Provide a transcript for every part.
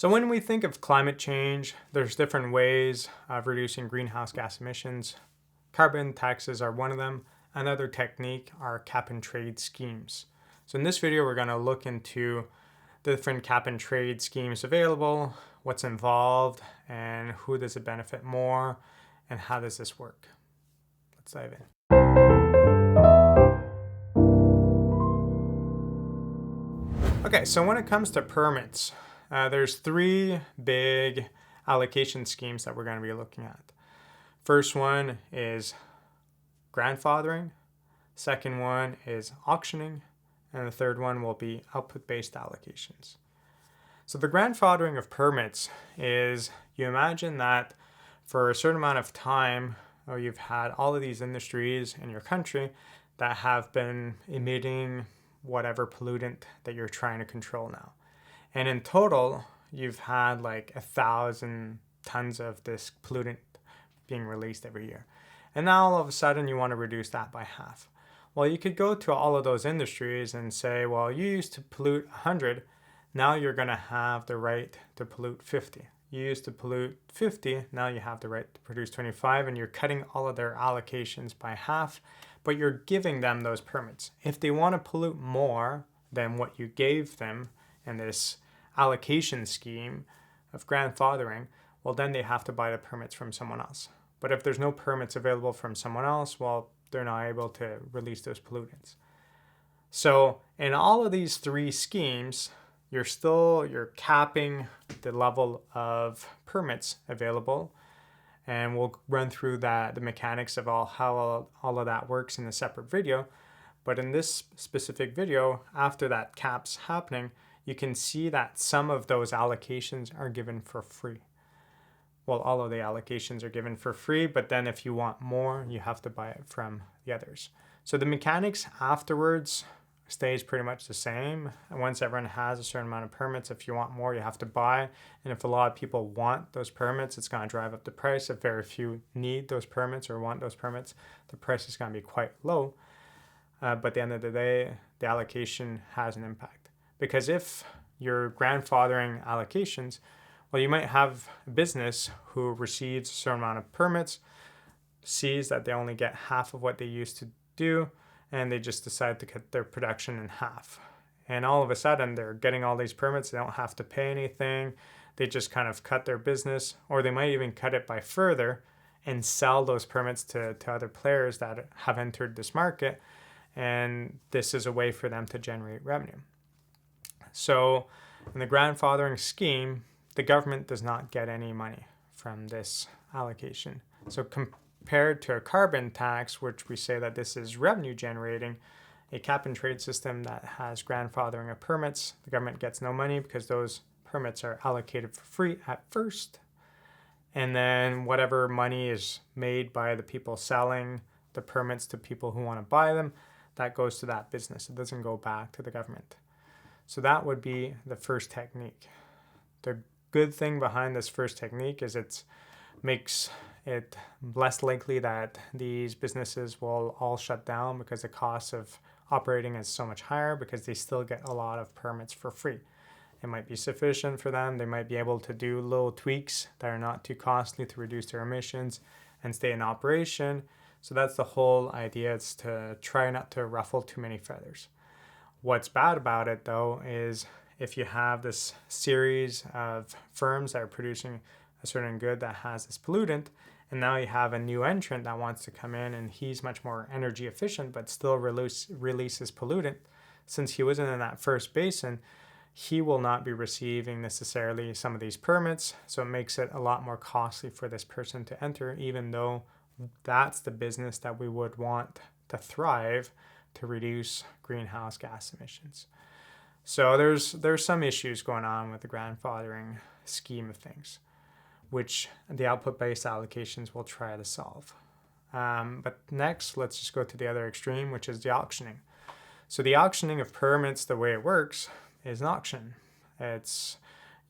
So when we think of climate change, there's different ways of reducing greenhouse gas emissions. Carbon taxes are one of them. Another technique are cap and trade schemes. So in this video, we're going to look into the different cap and trade schemes available, what's involved, and who does it benefit more, and how does this work. Let's dive in. Okay, so when it comes to permits, there's three big allocation schemes that we're going to be looking at. First one is grandfathering. Second one is auctioning. And the third one will be output-based allocations. So the grandfathering of permits is, you imagine that for a certain amount of time, you've had all of these industries in your country that have been emitting whatever pollutant that you're trying to control now. And in total, you've had like 1,000 tons of this pollutant being released every year. And now all of a sudden you want to reduce that by half. Well, you could go to all of those industries and say, well, you used to pollute 100, now you're going to have the right to pollute 50. You used to pollute 50, now you have the right to produce 25, and you're cutting all of their allocations by half, but you're giving them those permits. If they want to pollute more than what you gave them in this allocation scheme of grandfathering, well, then they have to buy the permits from someone else. But if there's no permits available from someone else, well, they're not able to release those pollutants. So in all of these three schemes, you're capping the level of permits available. And we'll run through the mechanics of how all of that works in a separate video. But in this specific video, after that cap's happening, you can see that some of those allocations are given for free. Well, all of the allocations are given for free, but then if you want more, you have to buy it from the others. So the mechanics afterwards stays pretty much the same. And once everyone has a certain amount of permits, if you want more, you have to buy. And if a lot of people want those permits, it's going to drive up the price. If very few need those permits or want those permits, the price is going to be quite low. But at the end of the day, the allocation has an impact. Because if you're grandfathering allocations, well, you might have a business who receives a certain amount of permits, sees that they only get half of what they used to do, and they just decide to cut their production in half. And all of a sudden, they're getting all these permits. They don't have to pay anything. They just kind of cut their business, or they might even cut it by further and sell those permits to other players that have entered this market. And this is a way for them to generate revenue. So in the grandfathering scheme, the government does not get any money from this allocation. So compared to a carbon tax, which we say that this is revenue generating, a cap and trade system that has grandfathering of permits, the government gets no money because those permits are allocated for free at first. And then whatever money is made by the people selling the permits to people who want to buy them, that goes to that business. It doesn't go back to the government. So that would be the first technique. The good thing behind this first technique is it makes it less likely that these businesses will all shut down because the cost of operating is so much higher because they still get a lot of permits for free. It might be sufficient for them. They might be able to do little tweaks that are not too costly to reduce their emissions and stay in operation. So that's the whole idea. It's to try not to ruffle too many feathers. What's bad about it, though, is if you have this series of firms that are producing a certain good that has this pollutant, and now you have a new entrant that wants to come in and he's much more energy efficient but still releases pollutant, since he wasn't in that first basin, he will not be receiving necessarily some of these permits. So it makes it a lot more costly for this person to enter, even though that's the business that we would want to thrive to reduce greenhouse gas emissions. So there's some issues going on with the grandfathering scheme of things, which the output-based allocations will try to solve. But next, let's just go to the other extreme, which is the auctioning. So the auctioning of permits, the way it works is an auction.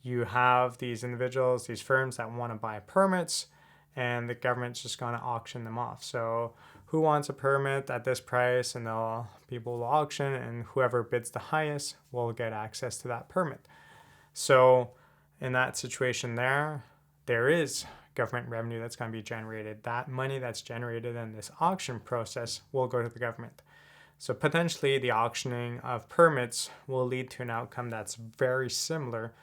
You have these individuals, these firms that want to buy permits, and the government's just going to auction them off. So who wants a permit at this price, and people will auction, and whoever bids the highest will get access to that permit. So in that situation there is government revenue that's going to be generated. That money that's generated in this auction process will go to the government. So potentially the auctioning of permits will lead to an outcome that's very similar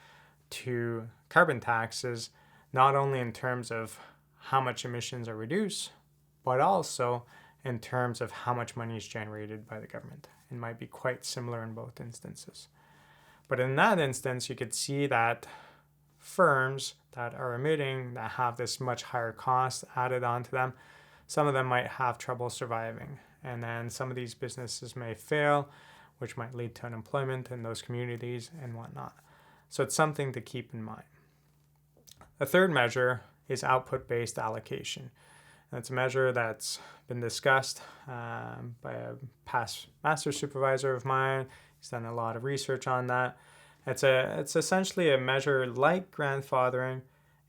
to carbon taxes, not only in terms of how much emissions are reduced, but also in terms of how much money is generated by the government. It might be quite similar in both instances. But in that instance, you could see that firms that are emitting, that have this much higher cost added onto them, some of them might have trouble surviving. And then some of these businesses may fail, which might lead to unemployment in those communities and whatnot. So it's something to keep in mind. The third measure is output-based allocation. That's a measure that's been discussed by a past master supervisor of mine. He's done a lot of research on that. It's essentially a measure like grandfathering,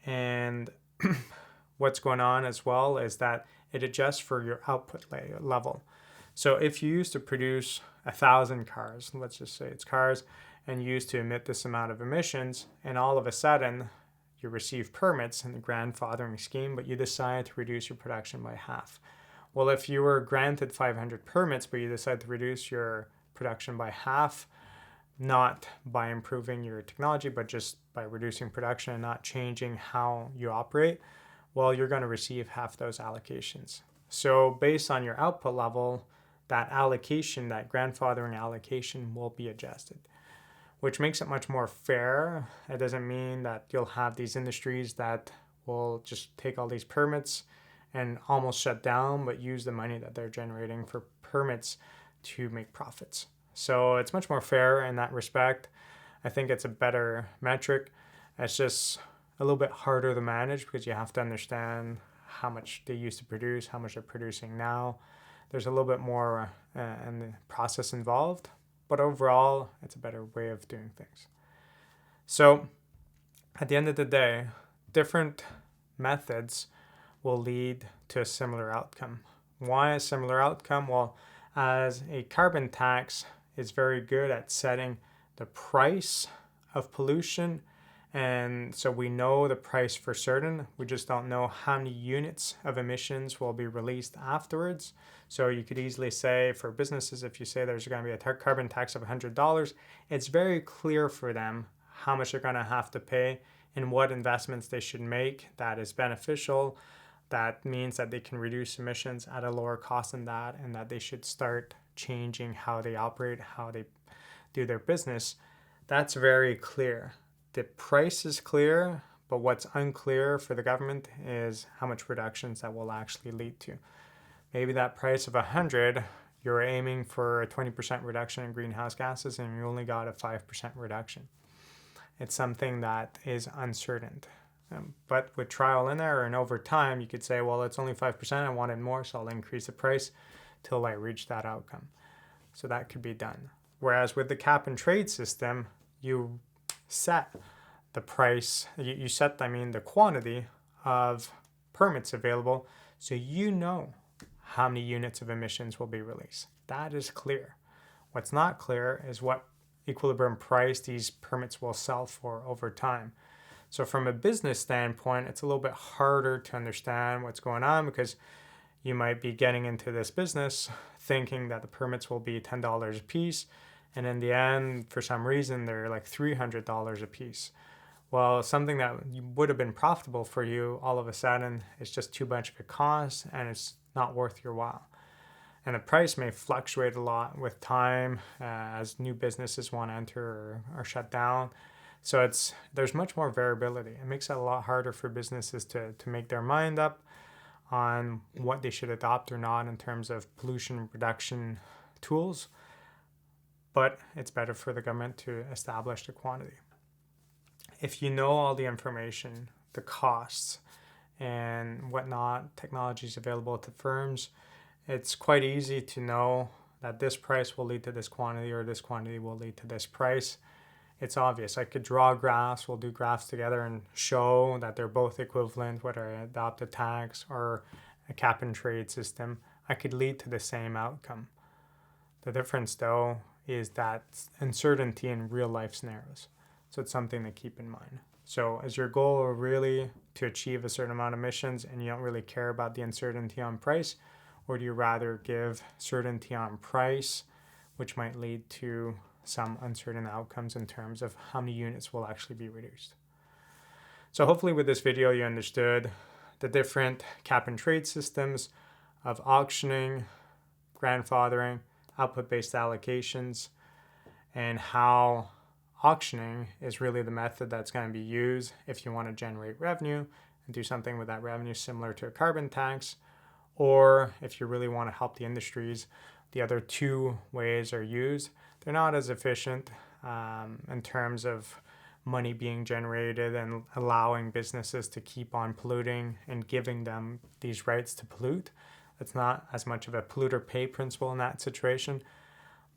and what's going on as well is that it adjusts for your output level. So if you used to produce 1,000 cars, let's just say it's cars, and you used to emit this amount of emissions, and all of a sudden you receive permits in the grandfathering scheme, but you decide to reduce your production by half. Well, if you were granted 500 permits, but you decide to reduce your production by half, not by improving your technology, but just by reducing production and not changing how you operate, well, you're going to receive half those allocations. So based on your output level, that allocation, that grandfathering allocation will be adjusted, which makes it much more fair. It doesn't mean that you'll have these industries that will just take all these permits and almost shut down, but use the money that they're generating for permits to make profits. So it's much more fair in that respect. I think it's a better metric. It's just a little bit harder to manage because you have to understand how much they used to produce, how much they're producing now. There's a little bit more in the process involved, but overall, it's a better way of doing things. So at the end of the day, different methods will lead to a similar outcome. Why a similar outcome? Well, as a carbon tax is very good at setting the price of pollution, and so we know the price for certain. We just don't know how many units of emissions will be released afterwards. So you could easily say for businesses, if you say there's going to be a carbon tax of $100, it's very clear for them how much they're going to have to pay and what investments they should make that is beneficial. That means that they can reduce emissions at a lower cost than that, and that they should start changing how they operate, how they do their business. That's very clear. The price is clear, but what's unclear for the government is how much reductions that will actually lead to. Maybe that price of 100, you're aiming for a 20% reduction in greenhouse gases and you only got a 5% reduction. It's something that is uncertain. But with trial and error and over time, you could say, well, it's only 5%, I wanted more, so I'll increase the price till I reach that outcome. So that could be done. Whereas with the cap and trade system, you set the price, you set, the quantity of permits available, so you know how many units of emissions will be released. That is clear. What's not clear is what equilibrium price these permits will sell for over time. So from a business standpoint, it's a little bit harder to understand what's going on because you might be getting into this business thinking that the permits will be $10 a piece, and in the end, for some reason, they're like $300 a piece. Well, something that would have been profitable for you, all of a sudden, is just too much of a cost and it's not worth your while. And the price may fluctuate a lot with time as new businesses want to enter or shut down. So there's much more variability. It makes it a lot harder for businesses to make their mind up on what they should adopt or not in terms of pollution reduction tools. But it's better for the government to establish the quantity. If you know all the information, the costs, and whatnot, technologies available to firms, it's quite easy to know that this price will lead to this quantity or this quantity will lead to this price. It's obvious. I could draw graphs, we'll do graphs together and show that they're both equivalent, whether I adopt a tax or a cap and trade system, I could lead to the same outcome. The difference though is that uncertainty in real life scenarios. So it's something to keep in mind. So is your goal really to achieve a certain amount of emissions and you don't really care about the uncertainty on price? Or do you rather give certainty on price, which might lead to some uncertain outcomes in terms of how many units will actually be reduced? So hopefully with this video, you understood the different cap and trade systems of auctioning, grandfathering, output-based allocations, and how auctioning is really the method that's going to be used if you want to generate revenue and do something with that revenue similar to a carbon tax, or if you really want to help the industries. The other two ways are used. They're not as efficient in terms of money being generated and allowing businesses to keep on polluting and giving them these rights to pollute. It's not as much of a polluter pay principle in that situation,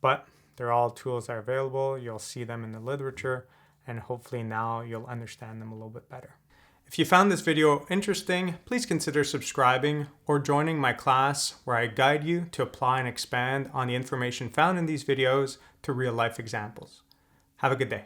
but they're all tools that are available. You'll see them in the literature, and hopefully now you'll understand them a little bit better. If you found this video interesting, please consider subscribing or joining my class where I guide you to apply and expand on the information found in these videos to real-life examples. Have a good day.